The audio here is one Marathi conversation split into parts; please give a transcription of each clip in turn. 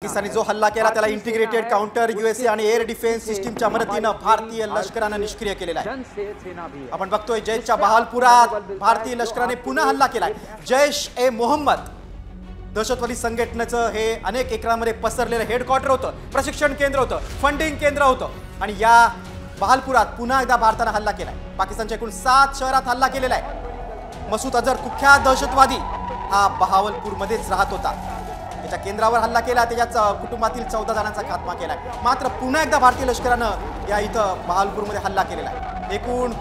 पाकिस्तानी जो हल्ला केला त्याला इंटिग्रेटेड काउंटर यूएसए आणि एअर डिफेन्स सिस्टीमच्या मदतीने भारतीय लष्कराने निष्क्रिय केलेला आहे। आपण बघतोय जैशच्या बहालपुरात भारतीय लष्कराने पुन्हा हल्ला केलाय। जैश ए मोहम्मद दहशतवादी संघटनेचं हे अनेक एकरांमध्ये पसरलेलं हेडक्वार्टर होतं, प्रशिक्षण केंद्र होतं, फंडिंग केंद्र होतं आणि या बहालपुरात पुन्हा एकदा भारताने हल्ला केलाय। पाकिस्तानच्या एकूण 7 शहरात हल्ला केलेला आहे। मसूद अजहर कुख्यात दहशतवादी हा बहावलपूरमध्येच राहत होता। त्याच्या केंद्रावर हल्ला केला, त्याच्या कुटुंबातील 14 जणांचा खात्मा केलाय। मात्र पुन्हा एकदा भारतीय लष्करानं या इथं बहावलपूरमध्ये हल्ला केलेला आहे। एकूण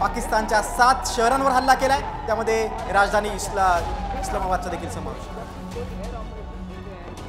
पाकिस्तानच्या 7 शहरांवर हल्ला केलाय, त्यामध्ये राजधानी इस्लामाबादचा देखील समावेश आहे।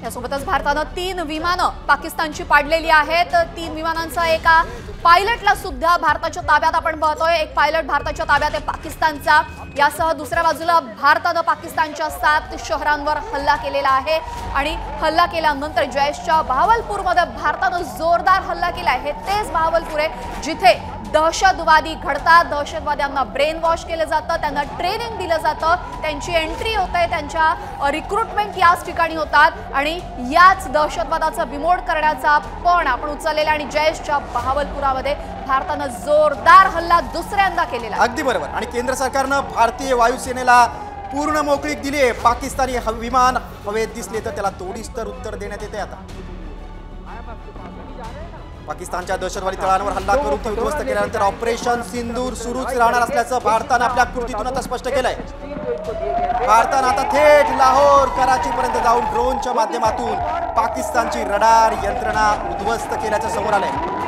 यासोबतच भारतानं 3 विमानं पाकिस्तानची पाडलेली आहेत। 3 विमानांचा एका पायलटला सुद्धा भारताच्या ताब्यात आपण पाहतोय। एक पायलट भारताच्या ताब्यात आहे पाकिस्तानचा। यासह दुसऱ्या बाजूला भारतानं पाकिस्तानच्या 7 शहरांवर हल्ला केलेला आहे आणि हल्ला केल्यानंतर जैशच्या बहावलपूरमध्ये भारतानं जोरदार हल्ला केलाय। हे तेच बहावलपूर आहे जिथे दहशतवादी घडतात, दहशतवाद्यांना ब्रेन वॉश केलं जातं, त्यांना ट्रेनिंग दिलं जातं, त्यांची एंट्री होते, त्यांच्या रिक्रुटमेंट याच ठिकाणी होतात आणि याच दहशतवादाचा बिमोड करण्याचा पण आपण उचललेला आणि जैशच्या बहावलपुरामध्ये भारतानं जोरदार हल्ला दुसऱ्यांदा केलेला। अगदी बरोबर। आणि केंद्र सरकारनं भारतीय वायुसेनेला पूर्ण मोकळीक दिली आहे। पाकिस्तानी विमान हवेत दिसले तर त्याला तोडीस्तर उत्तर देण्यात येते। आता पाकिस्तानच्या दहशतवादी तळांवर हल्ला करून ते उद्ध्वस्त केल्यानंतर ऑपरेशन सिंदूर सुरूच राहणार असल्याचं भारतानं आपल्या कृतीतून आता स्पष्ट केलंय। भारतानं आता थेट लाहोर कराचीपर्यंत जाऊन ड्रोनच्या माध्यमातून पाकिस्तानची रडार यंत्रणा उद्ध्वस्त केल्याचं समोर आलंय।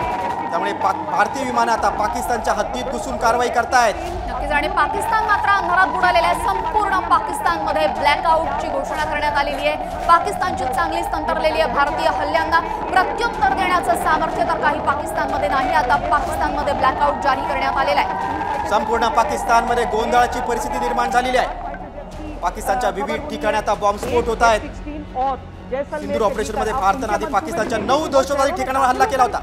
त्यामुळे भारतीय विमानं आता पाकिस्तानच्या हद्दीत घुसून कारवाई करतायत। नक्कीच। आणि पाकिस्तान मात्र अंधारात बुडालेला आहे। संपूर्ण पाकिस्तानमध्ये ब्लॅकआउटची घोषणा करण्यात आलेली आहे। पाकिस्तानची चांगलीच तंत्रलेली आहे। भारतीय हल्ल्यांना प्रत्युत्तर देण्याचं सामर्थ्य तर काही पाकिस्तानमध्ये नाही। आता पाकिस्तानमध्ये ब्लॅकआउट जारी करण्यात आलेला आहे। संपूर्ण पाकिस्तानमध्ये गोंधळाची परिस्थिती निर्माण झालेली आहे। पाकिस्तानच्या विविध ठिकाणी आता बॉम्बस्फोट होत आहेत। सिंदूर ऑपरेशन मध्ये भारतानं आधी पाकिस्तानच्या 9 दहशतवादी ठिकाणावर हल्ला केला होता।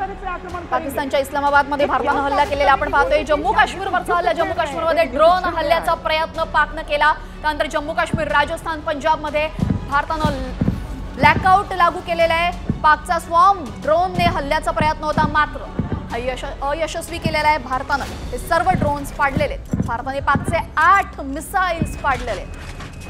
पाकिस्तानच्या इस्लामाबादमध्ये भारतानं हल्ला केलेला आपण पाहतोय। जम्मू काश्मीरवरचा हल्ला, जम्मू काश्मीरमध्ये ड्रोन हल्ल्याचा प्रयत्न पाकनं केला। त्यानंतर जम्मू काश्मीर, राजस्थान, पंजाबमध्ये भारतानं ब्लॅकआउट लागू केलेला आहे। पाकचा स्वॉर्म ड्रोनने हल्ल्याचा प्रयत्न होता, मात्र अयशस्वी केलेला आहे भारतानं। हे सर्व ड्रोन्स पाडलेले। भारताने पाकचे 8 मिसाइल्स पाडलेले।